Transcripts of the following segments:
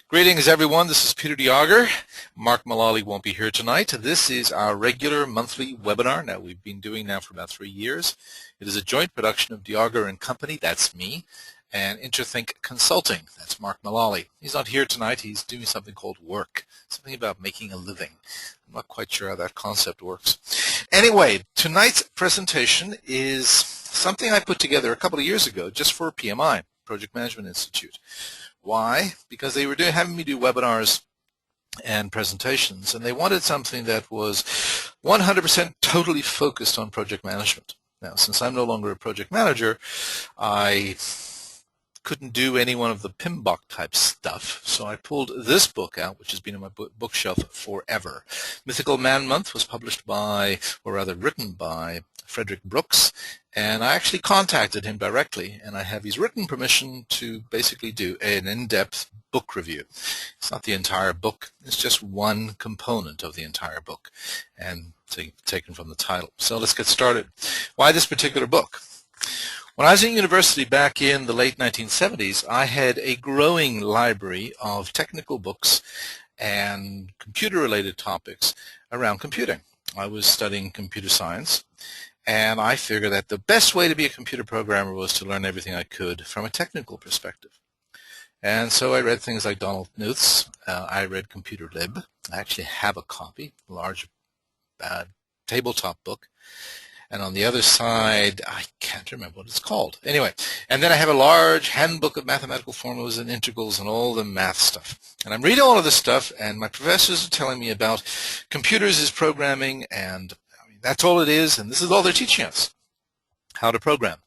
Greetings, everyone. This is Peter Diager. Mark Mullally won't be here tonight. This is our regular monthly webinar. Now, we've been doing now for about 3 years. It is a joint production of Diager and Company, that's me, and Interthink Consulting, that's Mark Mullally. He's not here tonight. He's doing something called work, something about making a living. I'm not quite sure how that concept works. Anyway, tonight's presentation is something I put together a couple of years ago just for PMI, Project Management Institute. Why? Because they were having me do webinars and presentations, and they wanted something that was 100% totally focused on project management. Now, since I'm no longer a project manager, I couldn't do any one of the PMBOK type stuff, so I pulled this book out, which has been in my bookshelf forever. Mythical Man Month was published by, or rather written by, Frederick, and I actually contacted him directly, and I have his written permission to basically do an in-depth book review. It's not the entire book, it's just one component of the entire book, and taken from the title. So let's get started. Why this particular book? When I was in university back in the late 1970s, I had a growing library of technical books and computer-related topics around computing. I was studying computer science, and I figured that the best way to be a computer programmer was to learn everything I could from a technical perspective. And so I read things like Donald Knuth's. I read Computer Lib. I actually have a copy, a large tabletop book. And on the other side, I can't remember what it's called. Anyway, and then I have a large handbook of mathematical formulas and integrals and all the math stuff. And I'm reading all of this stuff, and my professors are telling me about computers is programming, and that's all it is, and this is all they're teaching us, how to program.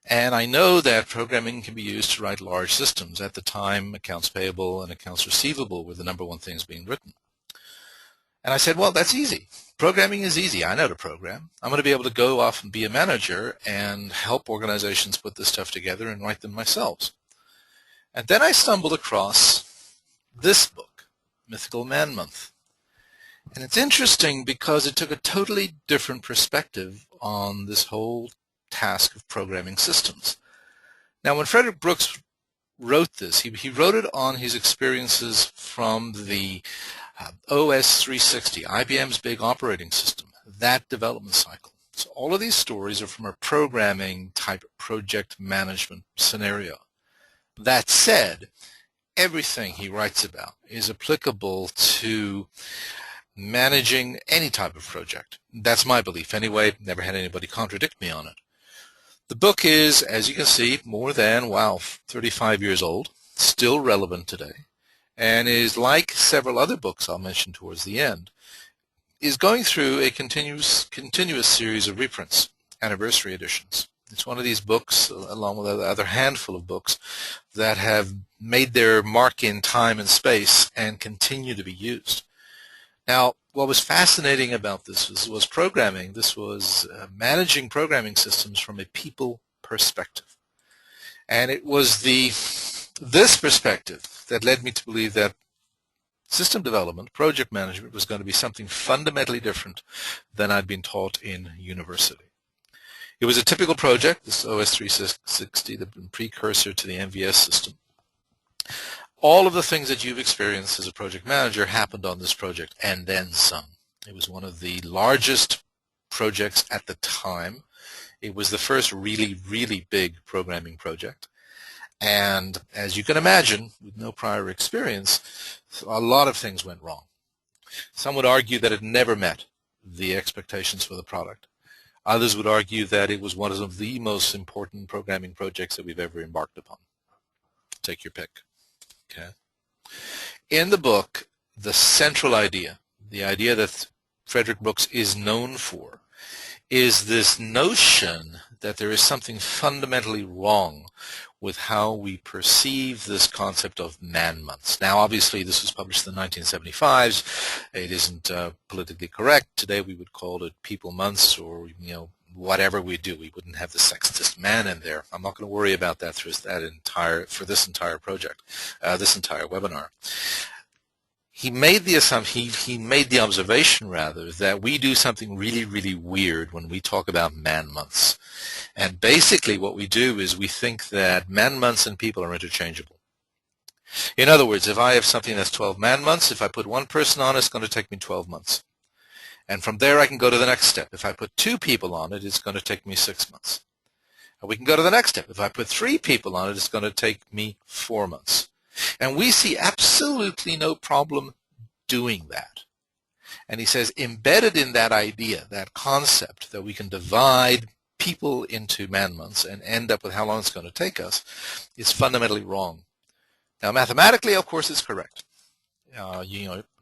And I know that programming can be used to write large systems. At the time, accounts payable and accounts receivable were the number one things being written. And I said, well, that's easy. Programming is easy. I know to program. I'm going to be able to go off and be a manager and help organizations put this stuff together and write them myself. And then I stumbled across this book, Mythical Man Month. And it's interesting because it took a totally different perspective on this whole task of programming systems. Now, when Frederick Brooks wrote this, he wrote it on his experiences from the OS 360, IBM's big operating system, that development cycle. So all of these stories are from a programming type project management scenario. That said, everything he writes about is applicable to managing any type of project. That's my belief anyway. Never had anybody contradict me on it. The book is, as you can see, more than, 35 years old, still relevant today, and is like several other books I'll mention towards the end, is going through a continuous series of reprints, anniversary editions. It's one of these books, along with other handful of books, that have made their mark in time and space and continue to be used. Now, what was fascinating about this was programming. This was managing programming systems from a people perspective. And it was this perspective that led me to believe that system development, project management, was going to be something fundamentally different than I'd been taught in university. It was a typical project, this OS 360, the precursor to the MVS system. All of the things that you've experienced as a project manager happened on this project, and then some. It was one of the largest projects at the time. It was the first really, really big programming project. And as you can imagine, with no prior experience, a lot of things went wrong. Some would argue that it never met the expectations for the product. Others would argue that it was one of the most important programming projects that we've ever embarked upon. Take your pick. Okay. In the book, the central idea, the idea that Frederick Brooks is known for, is this notion that there is something fundamentally wrong with how we perceive this concept of man months. Now, obviously, this was published in the 1975s. It isn't politically correct. Today, we would call it people months, or whatever we do. We wouldn't have the sexist man in there. I'm not going to worry about that for this entire project, this entire webinar. He made the assumption, he made the observation rather, that we do something really, really weird when we talk about man months. And basically what we do is we think that man months and people are interchangeable. In other words, if I have something that's 12 man months, if I put one person on it, it's going to take me 12 months. And from there, I can go to the next step. If I put 2 people on it, it's going to take me 6 months. And we can go to the next step. If I put 3 people on it, it's going to take me 4 months. And we see absolutely no problem doing that. And he says embedded in that idea, that concept that we can divide people into man months and end up with how long it's going to take us, is fundamentally wrong. Now, mathematically, of course, it's correct.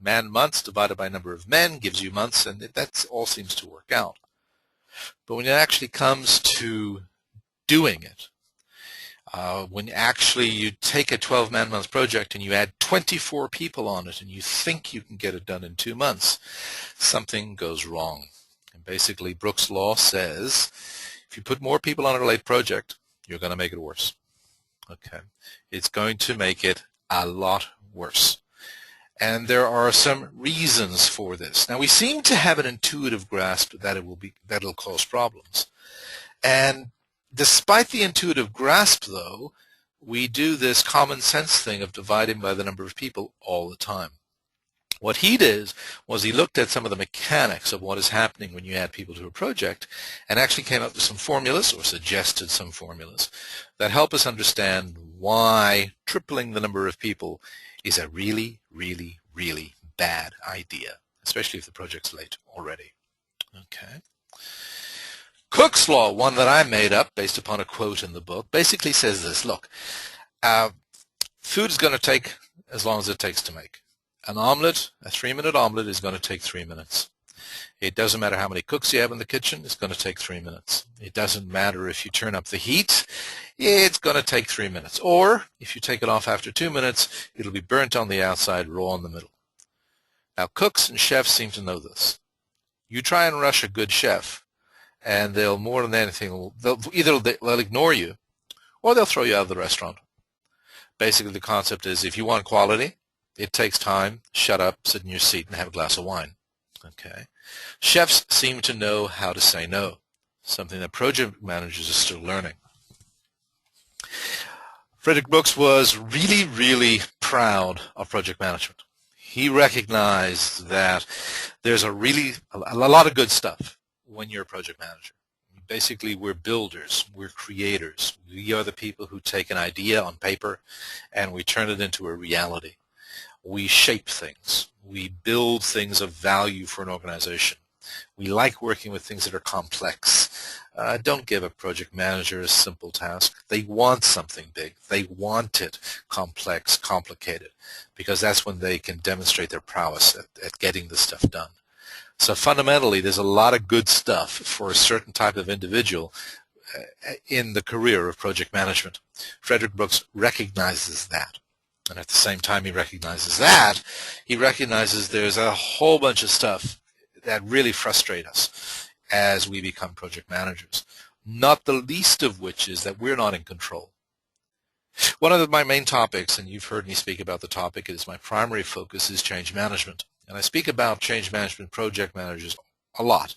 Man months divided by number of men gives you months, and that all seems to work out. But when it actually comes to doing it, when actually you take a 12-man month project and you add 24 people on it and you think you can get it done in 2 months, something goes wrong. And basically, Brooks' law says if you put more people on a related project, you're going to make it worse. Okay, it's going to make it a lot worse. And there are some reasons for this. Now, we seem to have an intuitive grasp that that'll cause problems. And despite the intuitive grasp, though, we do this common sense thing of dividing by the number of people all the time. What he did was he looked at some of the mechanics of what is happening when you add people to a project and actually came up with some formulas, or suggested some formulas, that help us understand why tripling the number of people is a really, really, really bad idea, especially if the project's late already. Okay. Cook's Law, one that I made up based upon a quote in the book, basically says this: look, food is going to take as long as it takes to make. An omelet, a 3-minute omelet, is going to take 3 minutes. It doesn't matter how many cooks you have in the kitchen, it's going to take 3 minutes. It doesn't matter if you turn up the heat, it's going to take 3 minutes. Or, if you take it off after 2 minutes, it'll be burnt on the outside, raw in the middle. Now, cooks and chefs seem to know this. You try and rush a good chef, and they'll, more than anything, they'll ignore you, or they'll throw you out of the restaurant. Basically, the concept is, if you want quality, it takes time, shut up, sit in your seat, and have a glass of wine. Okay. Chefs seem to know how to say no, something that project managers are still learning. Frederick Brooks was really, really proud of project management. He recognized that there's a lot of good stuff when you're a project manager. Basically, we're builders, we're creators. We are the people who take an idea on paper and we turn it into a reality. We shape things. We build things of value for an organization. We like working with things that are complex. Don't give a project manager a simple task. They want something big. They want it complex, complicated, because that's when they can demonstrate their prowess at getting the stuff done. So fundamentally, there's a lot of good stuff for a certain type of individual in the career of project management. Frederick Brooks recognizes that. And at the same time he recognizes that, he recognizes there's a whole bunch of stuff that really frustrate us as we become project managers, not the least of which is that we're not in control. One of my main topics, and you've heard me speak about the topic, is my primary focus is change management. And I speak about change management project managers a lot.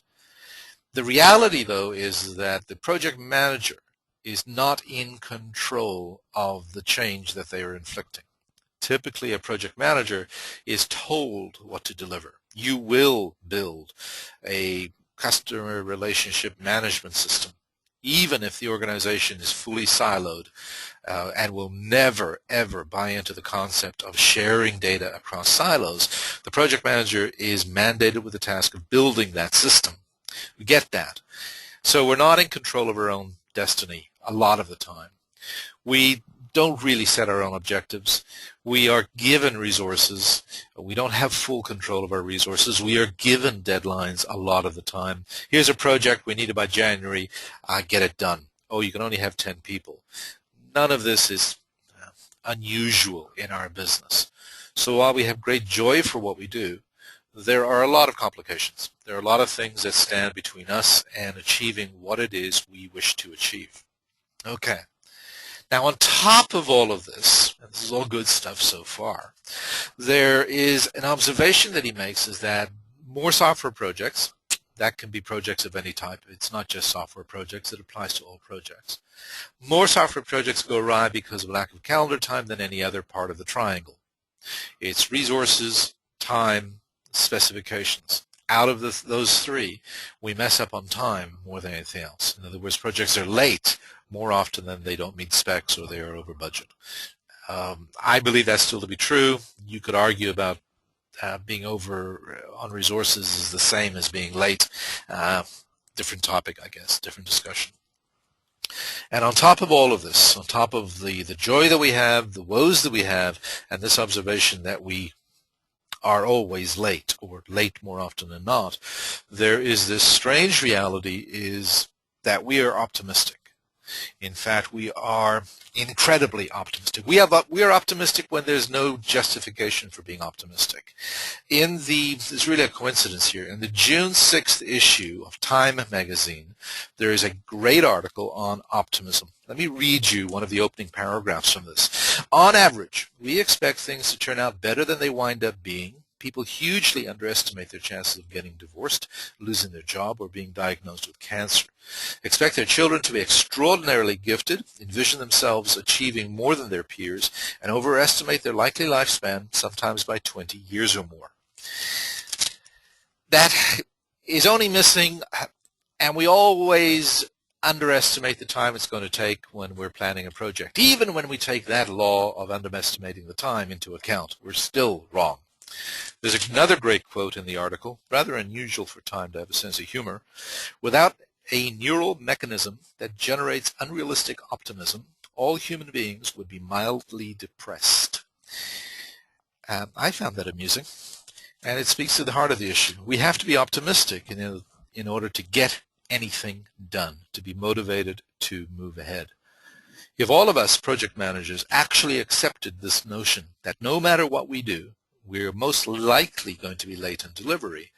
The reality, though, is that the project manager is not in control of the change that they are inflicting. Typically, a project manager is told what to deliver. You will build a customer relationship management system, even if the organization is fully siloed and will never, ever buy into the concept of sharing data across silos. The project manager is mandated with the task of building that system. We get that. So we're not in control of our own destiny a lot of the time. We don't really set our own objectives. We are given resources. We don't have full control of our resources. We are given deadlines a lot of the time. Here's a project, we need it by January, get it done. Oh, you can only have 10 people. None of this is unusual in our business. So while we have great joy for what we do, there are a lot of complications. There are a lot of things that stand between us and achieving what it is we wish to achieve. Okay. Now, on top of all of this, and this is all good stuff so far, there is an observation that he makes is that more software projects, That can be projects of any type. It's not just software projects. It applies to all projects. More software projects go awry because of lack of calendar time than any other part of the triangle. It's resources, time, specifications. Out of those three, we mess up on time more than anything else. In other words, projects are late more often than they don't meet specs or they are over budget. I believe that's still to be true. You could argue about being over on resources is the same as being late. Different topic, I guess, different discussion. And on top of all of this, on top of the joy that we have, the woes that we have, and this observation that we are always late, or late more often than not, there is this strange reality is that we are optimistic. In fact, we are incredibly optimistic. We are optimistic when there's no justification for being optimistic. There's really a coincidence here. In the June 6th issue of Time magazine, there is a great article on optimism. Let me read you one of the opening paragraphs from this. On average, we expect things to turn out better than they wind up being. People hugely underestimate their chances of getting divorced, losing their job, or being diagnosed with cancer. Expect their children to be extraordinarily gifted, envision themselves achieving more than their peers, and overestimate their likely lifespan, sometimes by 20 years or more. That is only missing, and we always underestimate the time it's going to take when we're planning a project. Even when we take that law of underestimating the time into account, we're still wrong. There's another great quote in the article, rather unusual for Time to have a sense of humor. Without a neural mechanism that generates unrealistic optimism, all human beings would be mildly depressed. I found that amusing, and it speaks to the heart of the issue. We have to be optimistic in order to get anything done, to be motivated to move ahead. If all of us project managers actually accepted this notion that no matter what we do, we're most likely going to be late in delivery,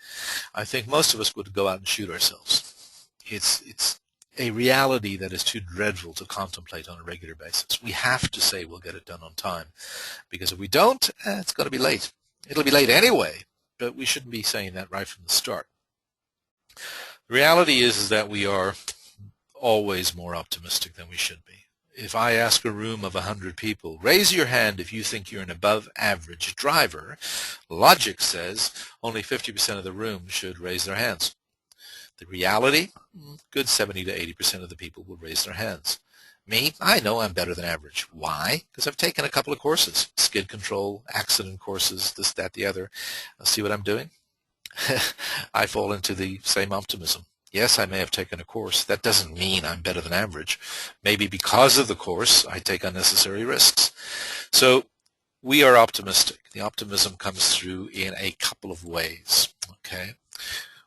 I think most of us would go out and shoot ourselves. It's a reality that is too dreadful to contemplate on a regular basis. We have to say we'll get it done on time, because if we don't, it's going to be late. It'll be late anyway, but we shouldn't be saying that right from the start. The reality is that we are always more optimistic than we should be. If I ask a room of 100 people, raise your hand if you think you're an above-average driver, logic says only 50% of the room should raise their hands. The reality, good 70 to 80% of the people will raise their hands. Me, I know I'm better than average. Why? Because I've taken a couple of courses, skid control, accident courses, this, that, the other. See what I'm doing? I fall into the same optimism. Yes, I may have taken a course. That doesn't mean I'm better than average. Maybe because of the course, I take unnecessary risks. So we are optimistic. The optimism comes through in a couple of ways. Okay,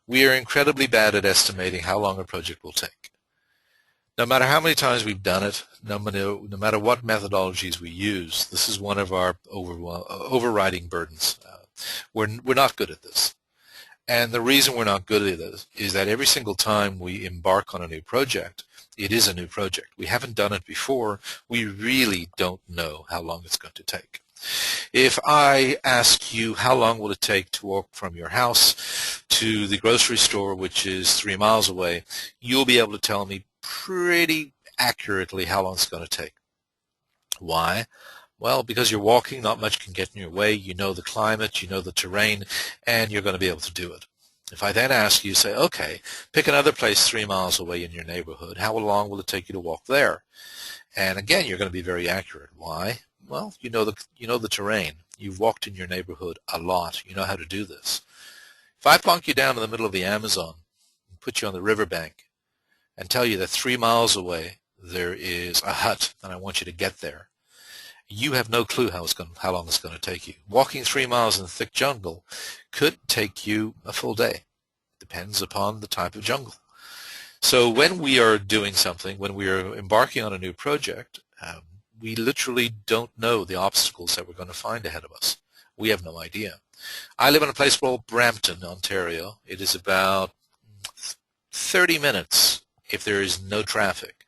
we are incredibly bad at estimating how long a project will take. No matter how many times we've done it, no matter what methodologies we use, this is one of our overriding burdens. We're not good at this. And the reason we're not good at it is that every single time we embark on a new project, it is a new project. We haven't done it before. We really don't know how long it's going to take. If I ask you how long will it take to walk from your house to the grocery store, which is 3 miles away, you'll be able to tell me pretty accurately how long it's going to take. Why? Well, because you're walking, not much can get in your way. You know the climate, you know the terrain, and you're going to be able to do it. If I then ask you, say, okay, pick another place 3 miles away in your neighborhood. How long will it take you to walk there? And again, you're going to be very accurate. Why? Well, you know the terrain. You've walked in your neighborhood a lot. You know how to do this. If I plunk you down in the middle of the Amazon and put you on the riverbank and tell you that 3 miles away there is a hut and I want you to get there, you have no clue how long it's going to take you. Walking 3 miles in thick jungle could take you a full day. Depends upon the type of jungle. So when we are doing something, when we are embarking on a new project, we literally don't know the obstacles that we're going to find ahead of us. We have no idea. I live in a place called Brampton, Ontario. It is about 30 minutes if there is no traffic.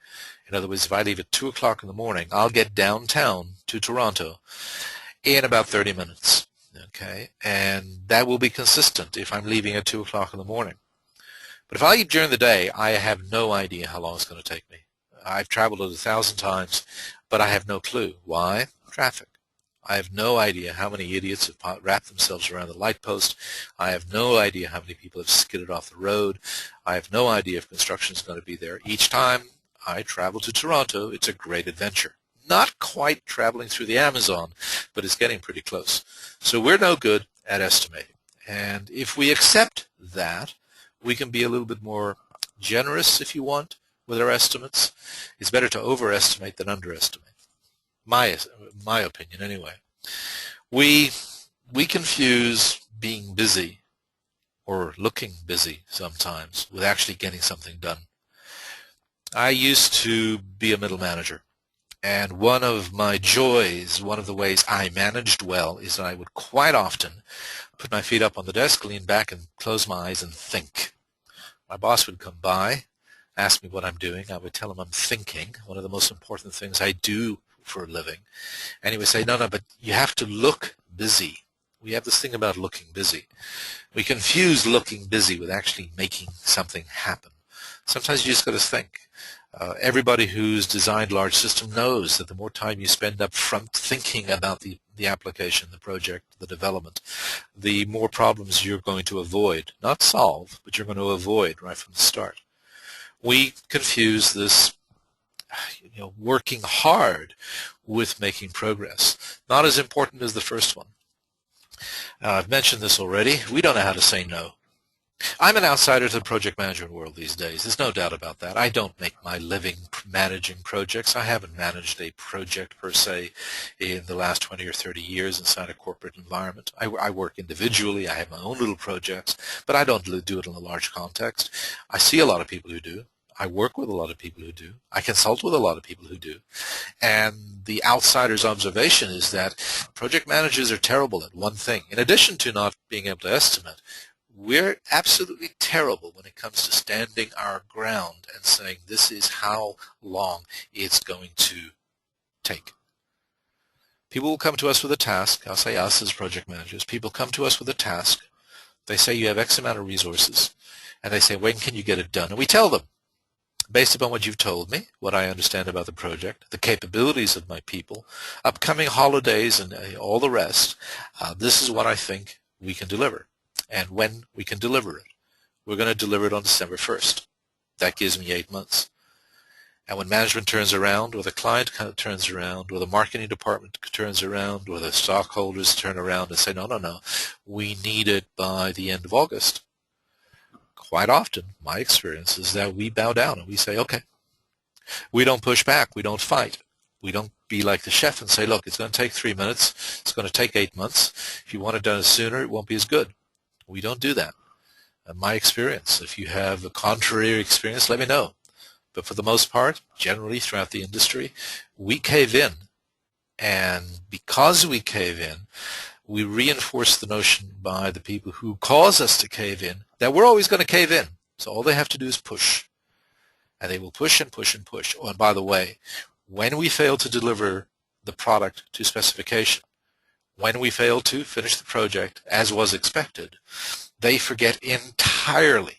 In other words, if I leave at 2 o'clock in the morning, I'll get downtown to Toronto in about 30 minutes. Okay, and that will be consistent if I'm leaving at 2 o'clock in the morning. But if I leave during the day, I have no idea how long it's going to take me. I've traveled it 1,000 times, but I have no clue. Why? Traffic. I have no idea how many idiots have wrapped themselves around the light post. I have no idea how many people have skidded off the road. I have no idea if construction is going to be there. Each time I travel to Toronto, it's a great adventure. Not quite traveling through the Amazon, but it's getting pretty close. So we're no good at estimating. And if we accept that, we can be a little bit more generous, if you want, with our estimates. It's better to overestimate than underestimate. My opinion, anyway. We confuse being busy or looking busy sometimes with actually getting something done. I used to be a middle manager, and one of my joys, one of the ways I managed well, is that I would quite often put my feet up on the desk, lean back, and close my eyes and think. My boss would come by, ask me what I'm doing. I would tell him I'm thinking, one of the most important things I do for a living. And he would say, no, but you have to look busy. We have this thing about looking busy. We confuse looking busy with actually making something happen. Sometimes you just got to think. Everybody who's designed large systems knows that the more time you spend up front thinking about the application, the project, the development, the more problems you're going to avoid. Not solve, but you're going to avoid right from the start. We confuse this working hard with making progress. Not as important as the first one. I've mentioned this already. We don't know how to say no. I'm an outsider to the project management world these days. There's no doubt about that. I don't make my living managing projects. I haven't managed a project per se in the last 20 or 30 years inside a corporate environment. I work individually. I have my own little projects, but I don't do it in a large context. I see a lot of people who do. I work with a lot of people who do. I consult with a lot of people who do. And the outsider's observation is that project managers are terrible at one thing. In addition to not being able to estimate, we're absolutely terrible when it comes to standing our ground and saying this is how long it's going to take. People will come to us with a task. I'll say us as project managers. People come to us with a task. They say you have X amount of resources. And they say, when can you get it done? And we tell them, based upon what you've told me, what I understand about the project, the capabilities of my people, upcoming holidays and all the rest, this is what I think we can deliver. And when we can deliver it. We're going to deliver it on December 1st. That gives me 8 months. And when management turns around, or the client turns around, or the marketing department turns around, or the stockholders turn around and say, no, we need it by the end of August. Quite often, my experience is that we bow down and we say, okay. We don't push back. We don't fight. We don't be like the chef and say, look, it's going to take 3 minutes. It's going to take 8 months. If you want it done sooner, it won't be as good. We don't do that. In my experience, if you have a contrary experience, let me know. But for the most part, generally throughout the industry, we cave in. And because we cave in, we reinforce the notion by the people who cause us to cave in that we're always going to cave in. So all they have to do is push. And they will push and push and push. Oh, and by the way, when we fail to deliver the product to specification, when we fail to finish the project as was expected, they forget entirely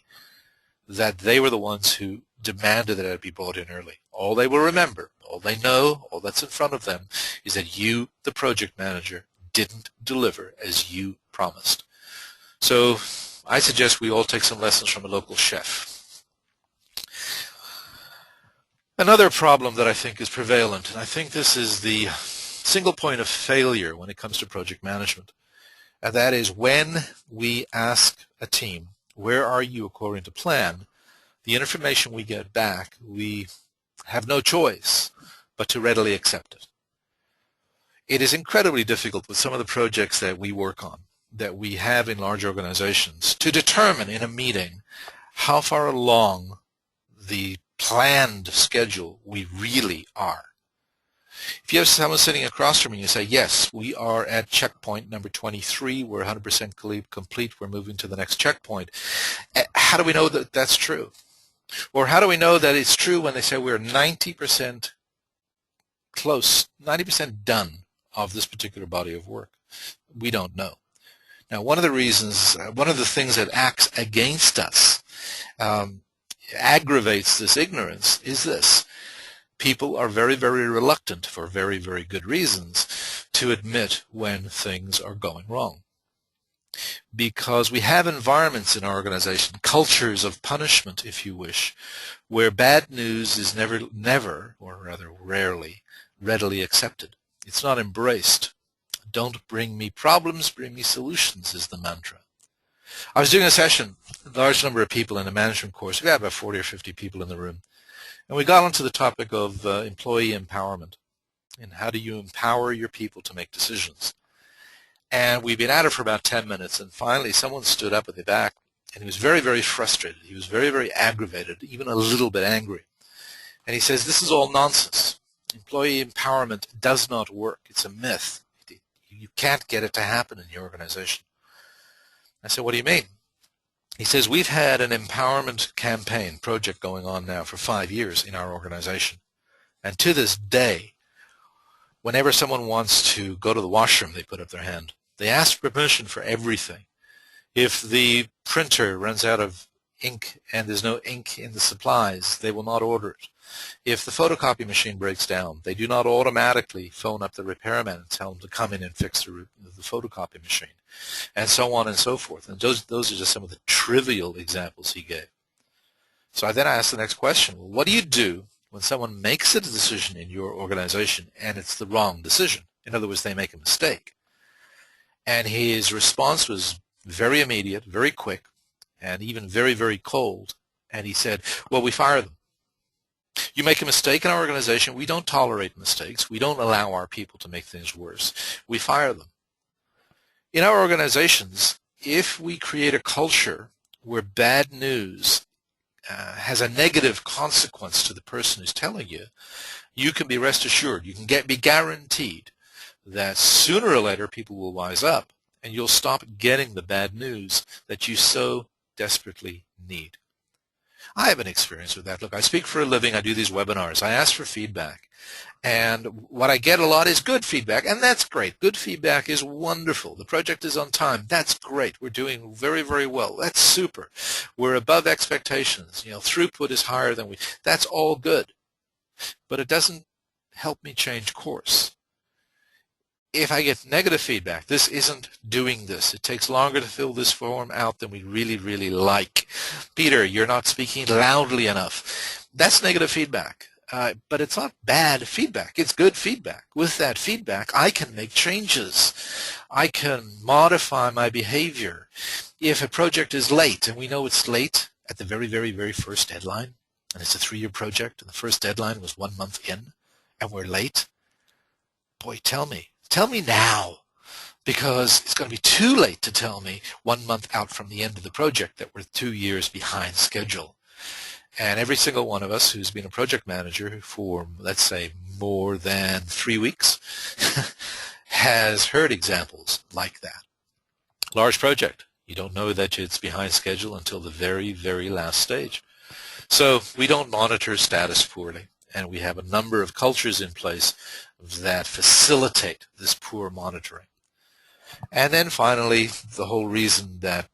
that they were the ones who demanded that it be brought in early. All they will remember, all they know, all that's in front of them is that you, the project manager, didn't deliver as you promised. So I suggest we all take some lessons from a local chef. Another problem that I think is prevalent, and I think this is the single point of failure when it comes to project management, and that is when we ask a team, where are you according to plan, the information we get back, we have no choice but to readily accept it. It is incredibly difficult with some of the projects that we work on, that we have in large organizations, to determine in a meeting how far along the planned schedule we really are. If you have someone sitting across from you and you say, yes, we are at checkpoint number 23, we're 100% complete, we're moving to the next checkpoint, how do we know that that's true? Or how do we know that it's true when they say we're 90% close, 90% done of this particular body of work? We don't know. Now, one of the things that acts against us aggravates this ignorance is this. People are very, very reluctant, for very, very good reasons, to admit when things are going wrong. Because we have environments in our organization, cultures of punishment, if you wish, where bad news is never, or rather rarely, readily accepted. It's not embraced. Don't bring me problems, bring me solutions is the mantra. I was doing a session, a large number of people in a management course. We had about 40 or 50 people in the room. And we got onto the topic of employee empowerment and how do you empower your people to make decisions. And we've been at it for about 10 minutes, and finally someone stood up at the back, and he was very, very frustrated. He was very, very aggravated, even a little bit angry. And he says, this is all nonsense. Employee empowerment does not work. It's a myth. You can't get it to happen in your organization. I said, what do you mean? He says, we've had an empowerment campaign project going on now for 5 years in our organization. And to this day, whenever someone wants to go to the washroom, they put up their hand. They ask permission for everything. If the printer runs out of ink and there's no ink in the supplies, they will not order it. If the photocopy machine breaks down, they do not automatically phone up the repairman and tell them to come in and fix the photocopy machine, and so on and so forth. And those are just some of the trivial examples he gave. So I then asked the next question, well, what do you do when someone makes a decision in your organization and it's the wrong decision? In other words, they make a mistake. And his response was very immediate, very quick, and even very, very cold. And he said, well, we fire them. You make a mistake in our organization, we don't tolerate mistakes. We don't allow our people to make things worse. We fire them. In our organizations, if we create a culture where bad news has a negative consequence to the person who's telling you, you can be rest assured, you can be guaranteed that sooner or later people will wise up and you'll stop getting the bad news that you so desperately need. I have an experience with that. Look, I speak for a living. I do these webinars. I ask for feedback. And what I get a lot is good feedback, and that's great. Good feedback is wonderful. The project is on time. That's great. We're doing very, very well. That's super. We're above expectations. Throughput is higher than that's all good. But it doesn't help me change course. If I get negative feedback, this isn't doing this. It takes longer to fill this form out than we really, really like. Peter, you're not speaking loudly enough. That's negative feedback. But it's not bad feedback. It's good feedback. With that feedback, I can make changes. I can modify my behavior. If a project is late, and we know it's late at the very, very, very first deadline, and it's a 3-year project, and the first deadline was 1 month in, and we're late, boy, tell me now, because it's going to be too late to tell me 1 month out from the end of the project that we're 2 years behind schedule. And every single one of us who's been a project manager for, let's say, more than 3 weeks has heard examples like that. Large project. You don't know that it's behind schedule until the very, very last stage. So we don't monitor status poorly, and we have a number of cultures in place that facilitate this poor monitoring. And then finally, the whole reason that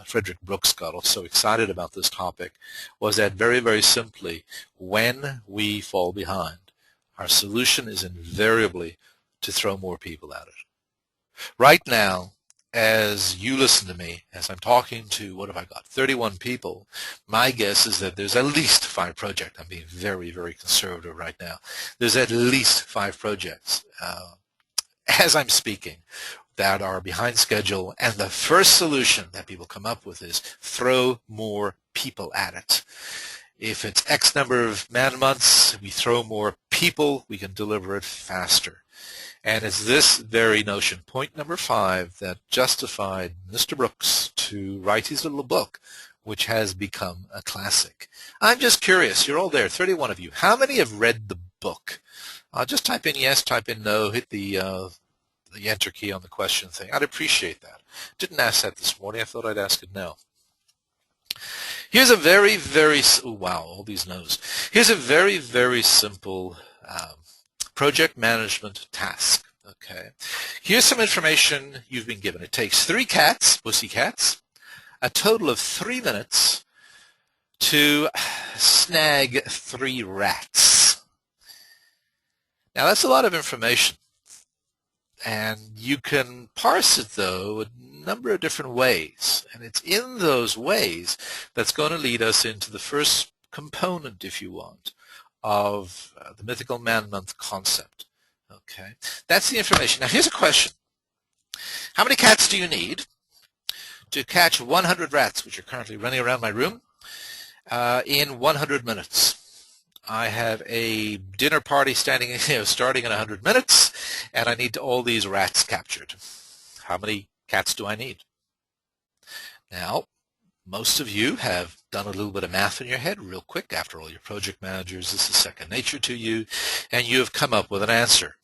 Frederick Brooks got so excited about this topic was that very, very simply, when we fall behind, our solution is invariably to throw more people at it. Right now, as you listen to me, as I'm talking to, what have I got, 31 people, my guess is that there's at least 5 projects. I'm being very, very conservative right now. There's at least 5 projects as I'm speaking that are behind schedule, and the first solution that people come up with is throw more people at it. If it's X number of man months, we throw more people, we can deliver it faster. And it's this very notion, point number 5, that justified Mr. Brooks to write his little book, which has become a classic. I'm just curious, you're all there, 31 of you. How many have read the book? Just type in yes, type in no, hit the enter key on the question thing. I'd appreciate that. Didn't ask that this morning. I thought I'd ask it now. Here's a very, very, wow, all these no's. Here's a very, very simple project management task. Okay. Here's some information you've been given. It takes 3 cats, pussy cats, a total of 3 minutes to snag 3 rats. Now that's a lot of information, and you can parse it though a number of different ways, and it's in those ways that's going to lead us into the first component, if you want, of the Mythical Man Month concept. Okay, that's the information. Now here's a question. How many cats do you need to catch 100 rats, which are currently running around my room, in 100 minutes? I have a dinner party starting in 100 minutes, and I need all these rats captured. How many cats do I need? Now, most of you have done a little bit of math in your head real quick. After all, you're project managers. This is second nature to you, and you have come up with an answer.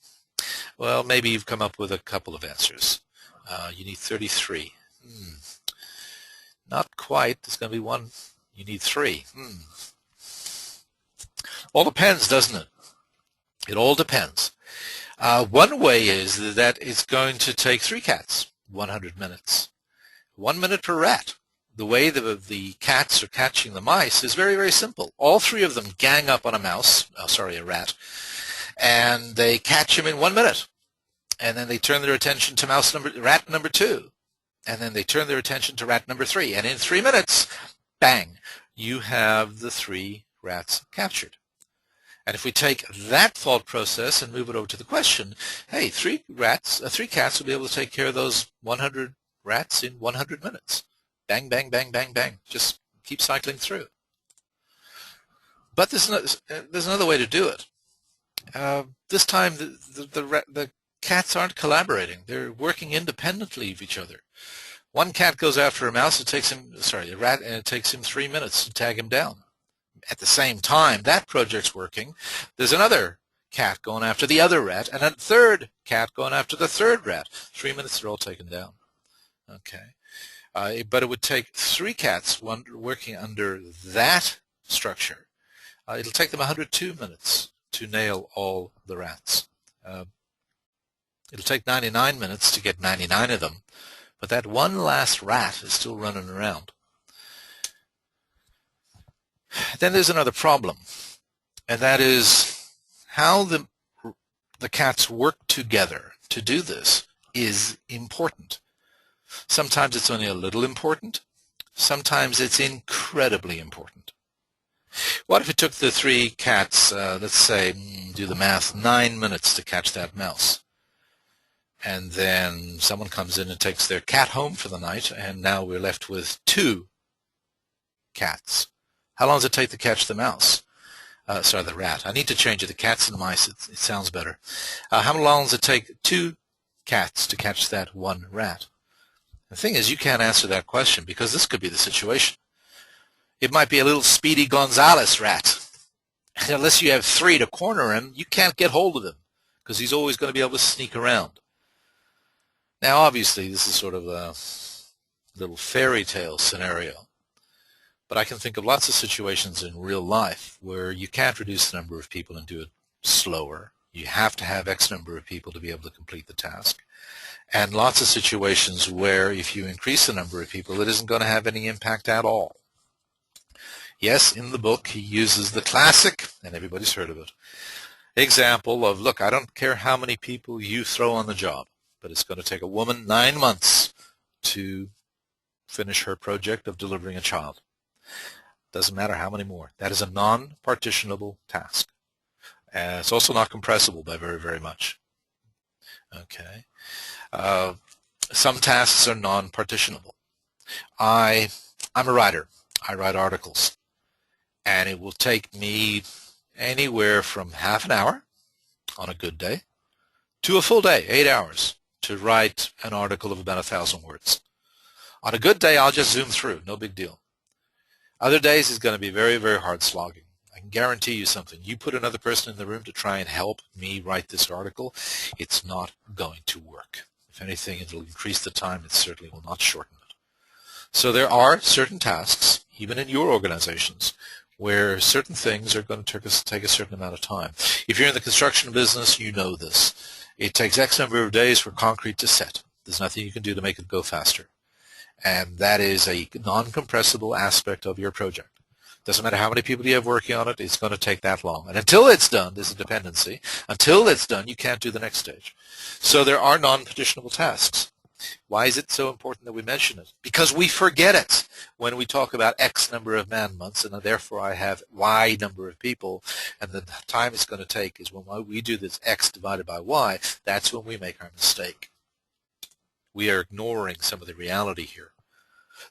Well, maybe you've come up with a couple of answers. You need 33. Not quite. There's going to be one. You need 3. All depends, doesn't it? It all depends. One way is that it's going to take 3 cats, 100 minutes. 1 minute per rat. The way the cats are catching the mice is very, very simple. All 3 of them gang up on a rat, and they catch him in 1 minute. And then they turn their attention to rat number 2. And then they turn their attention to rat number 3. And in 3 minutes, bang, you have the 3 rats captured. And if we take that thought process and move it over to the question, hey, 3 cats will be able to take care of those 100 rats in 100 minutes. Bang, bang, bang, bang, bang. Just keep cycling through. But there's another way to do it. This time, the cats aren't collaborating. They're working independently of each other. One cat goes after a rat, and it takes him 3 minutes to tag him down. At the same time that project's working, there's another cat going after the other rat, and a third cat going after the third rat. 3 minutes, they're all taken down. Okay, but it would take 3 cats working under that structure. It'll take them 102 minutes to nail all the rats. It'll take 99 minutes to get 99 of them, but that one last rat is still running around. Then there's another problem, and that is how the cats work together to do this is important. Sometimes it's only a little important. Sometimes it's incredibly important. What if it took the 3 cats, let's say, do the math, 9 minutes to catch that mouse? And then someone comes in and takes their cat home for the night, and now we're left with 2 cats. How long does it take to catch the mouse? The rat. I need to change it to cats and mice. It sounds better. How long does it take 2 cats to catch that 1 rat? The thing is, you can't answer that question because this could be the situation. It might be a little Speedy Gonzales rat. And unless you have 3 to corner him, you can't get hold of him because he's always going to be able to sneak around. Now, obviously, this is sort of a little fairy tale scenario. But I can think of lots of situations in real life where you can't reduce the number of people and do it slower. You have to have X number of people to be able to complete the task. And lots of situations where if you increase the number of people, it isn't going to have any impact at all. Yes, in the book, he uses the classic, and everybody's heard of it, example of, look, I don't care how many people you throw on the job, but it's going to take a woman 9 months to finish her project of delivering a child. Doesn't matter how many more. That is a non-partitionable task. It's also not compressible by very, very much. Okay. Some tasks are non-partitionable. I'm a writer. I write articles. And it will take me anywhere from half an hour on a good day to a full day, 8 hours, to write an article of about 1,000 words. On a good day, I'll just zoom through. No big deal. Other days is going to be very, very hard slogging. I can guarantee you something. You put another person in the room to try and help me write this article, it's not going to work. If anything, it'll increase the time. It certainly will not shorten it. So there are certain tasks, even in your organizations, where certain things are going to take a certain amount of time. If you're in the construction business, you know this. It takes X number of days for concrete to set. There's nothing you can do to make it go faster. And that is a non-compressible aspect of your project. Doesn't matter how many people you have working on it, it's going to take that long. And until it's done, there's a dependency. Until it's done, you can't do the next stage. So there are non-traditional tasks. Why is it so important that we mention it? Because we forget it when we talk about X number of man months, and therefore I have Y number of people, and the time it's going to take is when we do this X divided by Y. That's when we make our mistake. We are ignoring some of the reality here.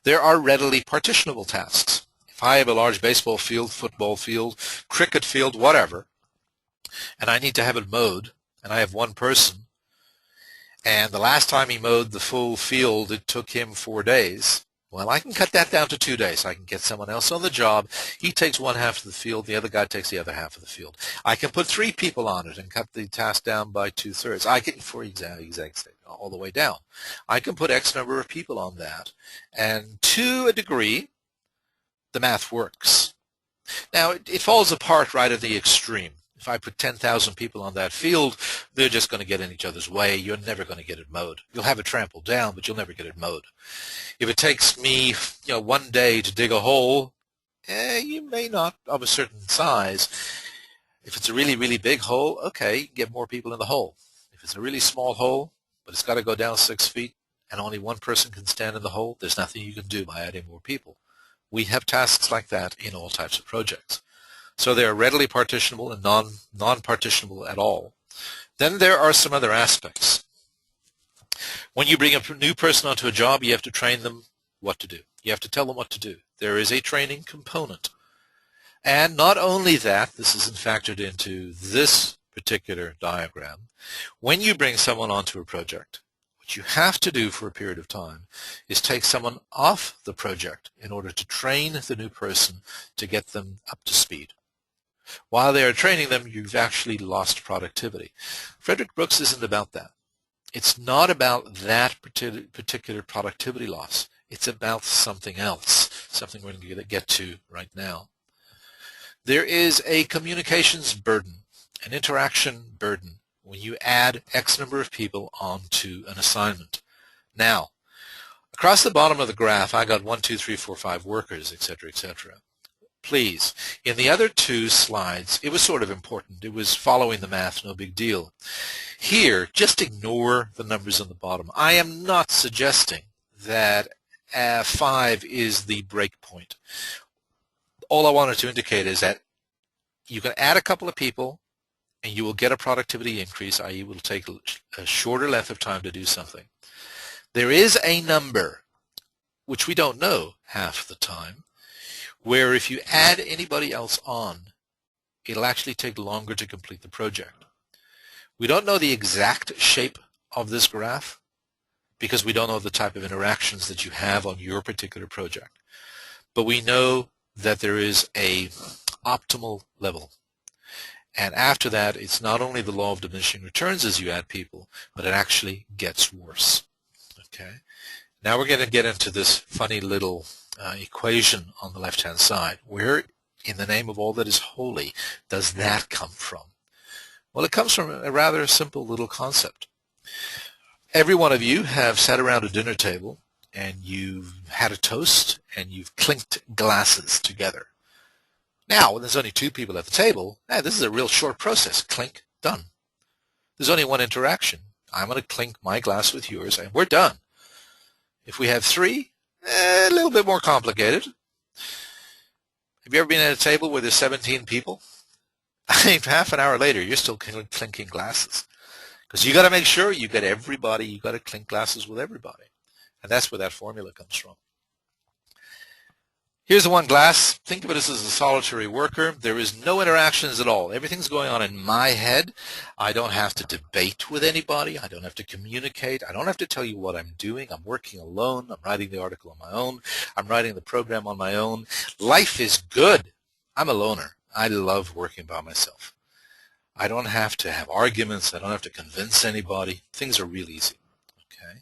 There are readily partitionable tasks. If I have a large baseball field, football field, cricket field, whatever, and I need to have it mowed, and I have one person, and the last time he mowed the full field, it took him 4 days. Well, I can cut that down to 2 days. I can get someone else on the job. He takes one half of the field. The other guy takes the other half of the field. I can put 3 people on it and cut the task down by 2/3. I can, for exact all the way down. I can put X number of people on that. And to a degree, the math works. Now, it falls apart right at the extreme. If I put 10,000 people on that field, they're just going to get in each other's way. You're never going to get it mowed. You'll have it trampled down, but you'll never get it mowed. If it takes me, 1 day to dig a hole, you may not of a certain size. If it's a really, really big hole, okay, you can get more people in the hole. If it's a really small hole, but it's got to go down 6 feet, and only one person can stand in the hole, there's nothing you can do by adding more people. We have tasks like that in all types of projects. So they are readily partitionable and non-partitionable at all. Then there are some other aspects. When you bring a new person onto a job, you have to train them what to do. You have to tell them what to do. There is a training component. And not only that, this isn't factored into this particular diagram. When you bring someone onto a project, what you have to do for a period of time is take someone off the project in order to train the new person to get them up to speed. While they are training them, you've actually lost productivity. Frederick Brooks isn't about that. It's not about that particular productivity loss. It's about something else, something we're going to get to right now. There is a communications burden, an interaction burden, when you add X number of people onto an assignment. Now, across the bottom of the graph, I got 1, 2, 3, 4, 5 workers, etc., etc. Please, in the other 2 slides, it was sort of important. It was following the math, no big deal. Here, just ignore the numbers on the bottom. I am not suggesting that 5 is the break point. All I wanted to indicate is that you can add a couple of people and you will get a productivity increase, i.e. it will take a shorter length of time to do something. There is a number, which we don't know half the time, where if you add anybody else on, it'll actually take longer to complete the project. We don't know the exact shape of this graph because we don't know the type of interactions that you have on your particular project. But we know that there is a optimal level. And after that, it's not only the law of diminishing returns as you add people, but it actually gets worse. Okay. Now we're going to get into this funny little equation on the left-hand side. Where, in the name of all that is holy, does that come from? Well, it comes from a rather simple little concept. Every one of you have sat around a dinner table and you've had a toast and you've clinked glasses together. Now, when there's only 2 people at the table, this is a real short process. Clink, done. There's only one interaction. I'm going to clink my glass with yours and we're done. If we have 3, a little bit more complicated. Have you ever been at a table where there's 17 people? Half an hour later, you're still clinking glasses. Because you got to make sure you get everybody, you got to clink glasses with everybody. And that's where that formula comes from. Here's the one glass. Think of it as a solitary worker. There is no interactions at all. Everything's going on in my head. I don't have to debate with anybody. I don't have to communicate. I don't have to tell you what I'm doing. I'm working alone. I'm writing the article on my own. I'm writing the program on my own. Life is good. I'm a loner. I love working by myself. I don't have to have arguments. I don't have to convince anybody. Things are real easy. Okay.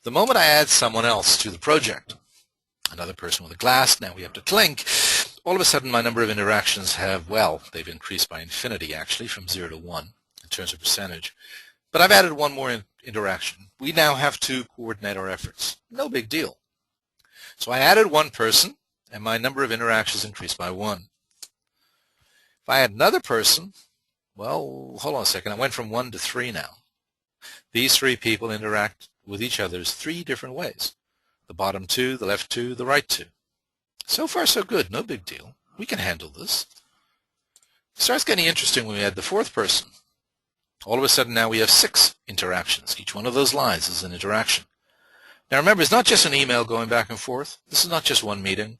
The moment I add someone else to the project, another person with a glass, now we have to clink, all of a sudden my number of interactions have, well, they've increased by infinity actually, from 0 to 1 in terms of percentage. But I've added one more interaction. We now have to coordinate our efforts. No big deal. So I added one person. and my number of interactions increased by 1. If I had another person, well, hold on a second, I went from 1 to 3 now. These 3 people interact with each other 3 different ways. The bottom 2, the left 2, the right 2. So far so good, no big deal. We can handle this. It starts getting interesting when we add the 4th person. All of a sudden now we have 6 interactions. Each one of those lines is an interaction. Now remember, it's not just an email going back and forth. This is not just one meeting.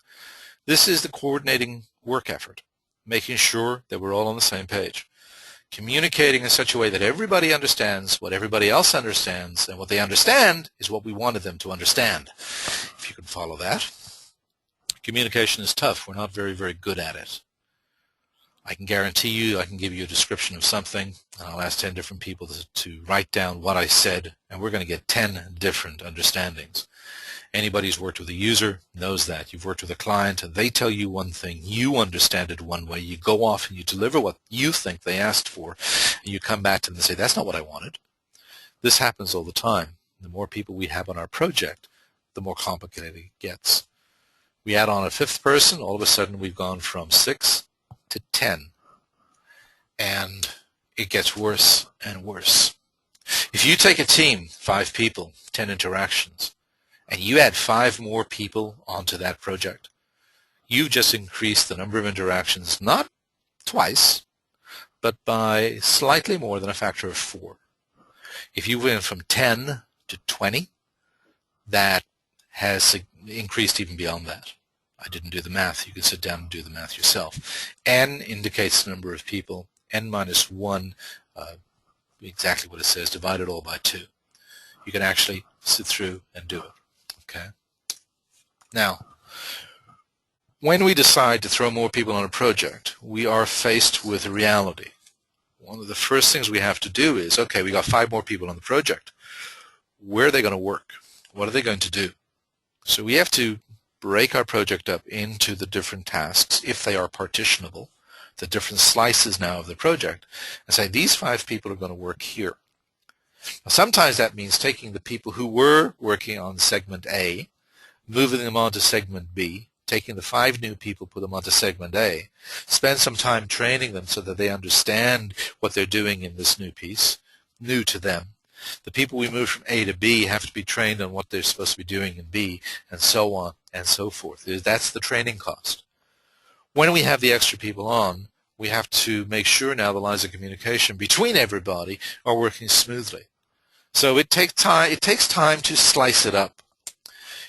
This is the coordinating work effort, making sure that we're all on the same page. Communicating in such a way that everybody understands what everybody else understands, and what they understand is what we wanted them to understand, if you can follow that. Communication is tough. We're not very, very good at it. I can guarantee you, I can give you a description of something, and I'll ask 10 different people to write down what I said, and we're going to get 10 different understandings. Anybody who's worked with a user knows that. You've worked with a client, and they tell you one thing, you understand it one way, you go off and you deliver what you think they asked for, and you come back to them and say, that's not what I wanted. This happens all the time. The more people we have on our project, the more complicated it gets. We add on a 5th person, all of a sudden we've gone from 6 to 10, and it gets worse and worse. If you take a team, 5 people, 10 interactions, and you add 5 more people onto that project, you've just increased the number of interactions, not twice, but by slightly more than a factor of 4. If you went from 10 to 20, that has increased even beyond that. I didn't do the math. You can sit down and do the math yourself. N indicates the number of people. N minus 1, exactly what it says, divide it all by 2. You can actually sit through and do it. Okay. Now, when we decide to throw more people on a project, we are faced with a reality. One of the first things we have to do is, okay, we got 5 more people on the project. Where are they going to work? What are they going to do? So we have to break our project up into the different tasks, if they are partitionable, the different slices now of the project, and say these 5 people are going to work here. Now, sometimes that means taking the people who were working on segment A, moving them onto segment B, taking the 5 new people, put them onto segment A, spend some time training them so that they understand what they're doing in this new piece, new to them. The people we move from A to B have to be trained on what they're supposed to be doing in B, and so on and so forth. That's the training cost. When we have the extra people on, we have to make sure now the lines of communication between everybody are working smoothly. So it takes time to slice it up.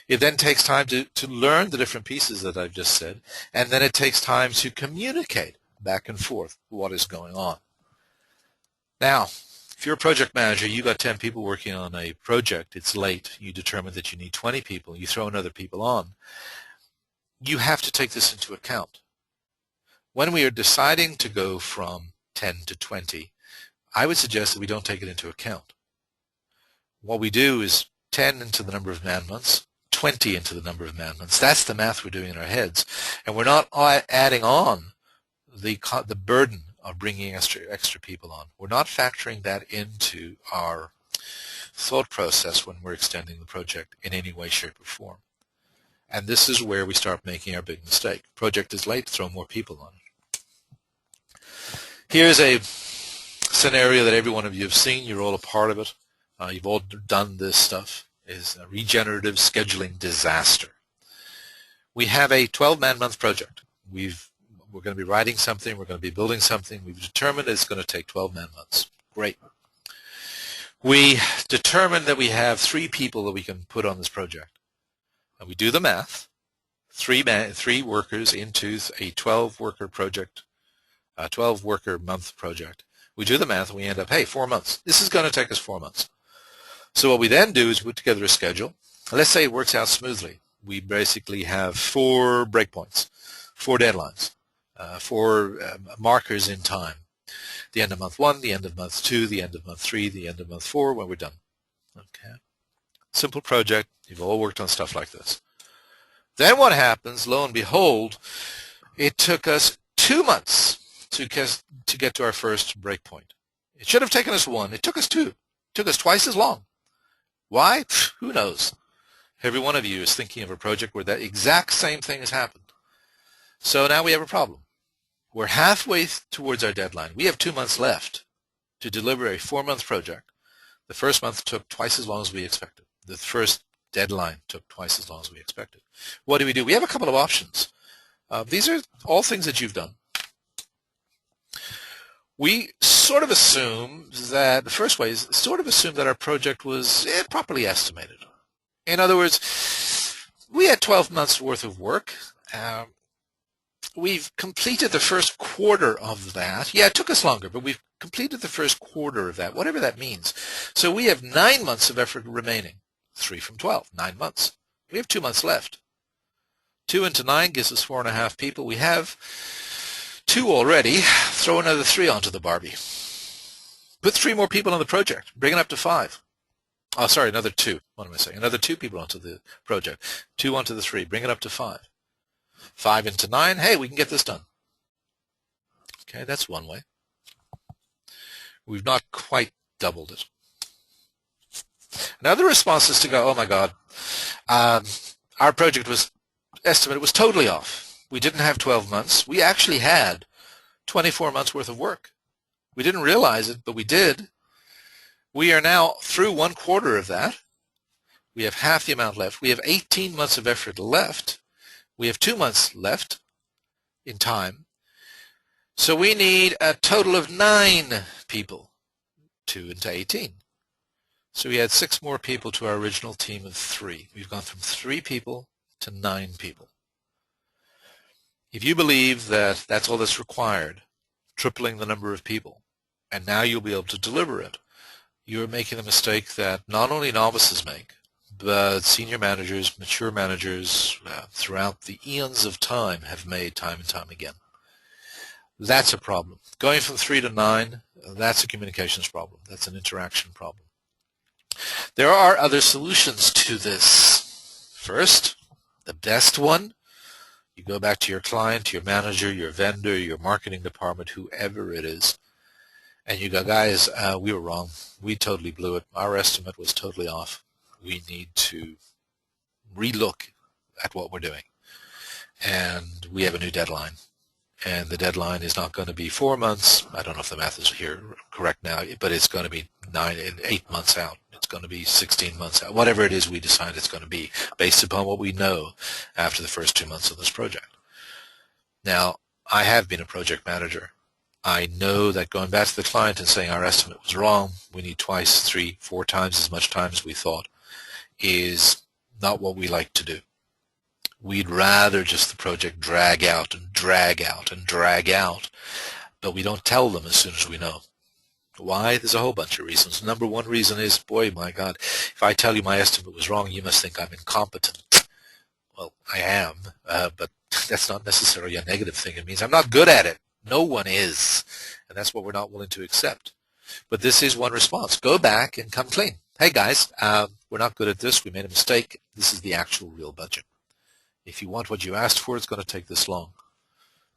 It then takes time to learn the different pieces that I've just said, and then it takes time to communicate back and forth what is going on. Now, if you're a project manager, you got 10 people working on a project, it's late, you determine that you need 20 people, you throw another people on, you have to take this into account. When we are deciding to go from 10 to 20, I would suggest that we don't take it into account. What we do is 10 into the number of man months, 20 into the number of man months. That's the math we're doing in our heads. And we're not adding on the burden of bringing extra people on. We're not factoring that into our thought process when we're extending the project in any way, shape, or form. And this is where we start making our big mistake. Project is late, throw more people on it. Here's a scenario that every one of you have seen. You're all a part of it. You've all done this stuff. It's a regenerative scheduling disaster. We have a 12-man month project. We're going to be writing something. We're going to be building something. We've determined it's going to take 12-man months. Great. We determined that we have 3 people that we can put on this project. And we do the math. 3 workers into a 12-worker project, a 12-worker month project. We do the math and we end up, hey, 4 months. This is going to take us 4 months. So what we then do is put together a schedule. Let's say it works out smoothly. We basically have 4 breakpoints, 4 deadlines, 4 markers in time. The end of month 1, the end of month 2, the end of month 3, the end of month 4, when we're done. Okay. Simple project. You've all worked on stuff like this. Then what happens, lo and behold, it took us 2 months to get to our first breakpoint. It should have taken us 1. It took us 2. It took us twice as long. Why? Who knows? Every one of you is thinking of a project where that exact same thing has happened. So now we have a problem. We're halfway towards our deadline. We have 2 months left to deliver a 4-month project. The first month took twice as long as we expected. The first deadline took twice as long as we expected. What do? We have a couple of options. These are all things that you've done. We sort of assume that, the first way is sort of assume that our project was properly estimated. In other words, we had 12 months worth of work. We've completed the first quarter of that. Yeah, it took us longer, but we've completed the first quarter of that, whatever that means. So we have 9 months of effort remaining. 3 from 12, 9 months. We have 2 months left. 2 into 9 gives us 4.5 people. We have 2 already. Throw another 3 onto the Barbie. Put 3 more people on the project. Bring it up to 5. Oh, sorry, another 2. What am I saying? Another 2 people onto the project. 2 onto the 3. Bring it up to 5. 5 into 9. Hey, we can get this done. Okay, that's one way. We've not quite doubled it. Another response is to go, oh my God, our project was estimated was totally off. We didn't have 12 months. We actually had 24 months worth of work. We didn't realize it, but we did. We are now through 1/4 of that. We have half the amount left. We have 18 months of effort left. We have 2 months left in time. So we need a total of 9 people, 2 into 18. So we had 6 more people to our original team of 3. We've gone from 3 people to 9 people. If you believe that that's all that's required, tripling the number of people, and now you'll be able to deliver it, you're making the mistake that not only novices make, but senior managers, mature managers throughout the eons of time have made time and time again. That's a problem. Going from 3 to 9, that's a communications problem. That's an interaction problem. There are other solutions to this. First, the best one, you go back to your client, your manager, your vendor, your marketing department, whoever it is, and you go, guys, we were wrong. We totally blew it. Our estimate was totally off. We need to relook at what we're doing. And we have a new deadline. And the deadline is not going to be 4 months. I don't know if the math is here correct now, but it's going to be 8 months out. It's going to be 16 months out. Whatever it is we decide it's going to be, based upon what we know after the first 2 months of this project. Now, I have been a project manager. I know that going back to the client and saying our estimate was wrong, we need 2, 3, 4 times as much time as we thought, is not what we like to do. We'd rather just the project drag out and drag out and drag out, but we don't tell them as soon as we know. Why? There's a whole bunch of reasons. Number one reason is, boy, my God, if I tell you my estimate was wrong, you must think I'm incompetent. Well, I am, but that's not necessarily a negative thing. It means I'm not good at it. No one is, and that's what we're not willing to accept. But this is one response. Go back and come clean. Hey, guys, we're not good at this. We made a mistake. This is the actual real budget. If you want what you asked for, it's going to take this long.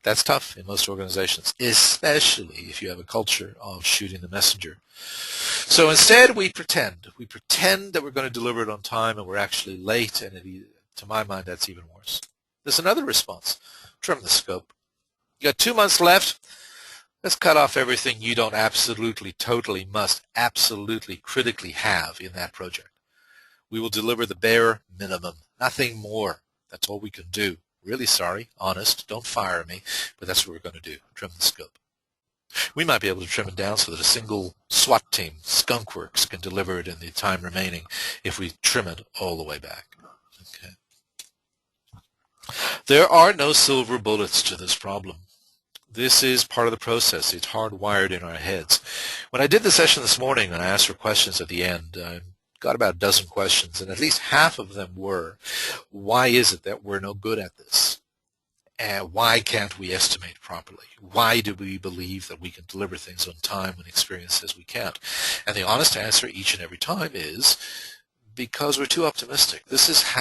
That's tough in most organizations, especially if you have a culture of shooting the messenger. So instead, we pretend. We pretend that we're going to deliver it on time, and we're actually late, and to my mind, that's even worse. There's another response. Trim the scope. You got 2 months left. Let's cut off everything you don't absolutely, totally, must, absolutely, critically have in that project. We will deliver the bare minimum, nothing more. That's all we can do. Really sorry, honest, don't fire me, but that's what we're going to do, trim the scope. We might be able to trim it down so that a single SWAT team, skunkworks, can deliver it in the time remaining if we trim it all the way back. Okay. There are no silver bullets to this problem. This is part of the process. It's hardwired in our heads. When I did the session this morning and I asked for questions at the end, I got about a dozen questions, and at least half of them were, why is it that we're no good at this? And why can't we estimate properly? Why do we believe that we can deliver things on time when experience says we can't? And the honest answer each and every time is because we're too optimistic. This is how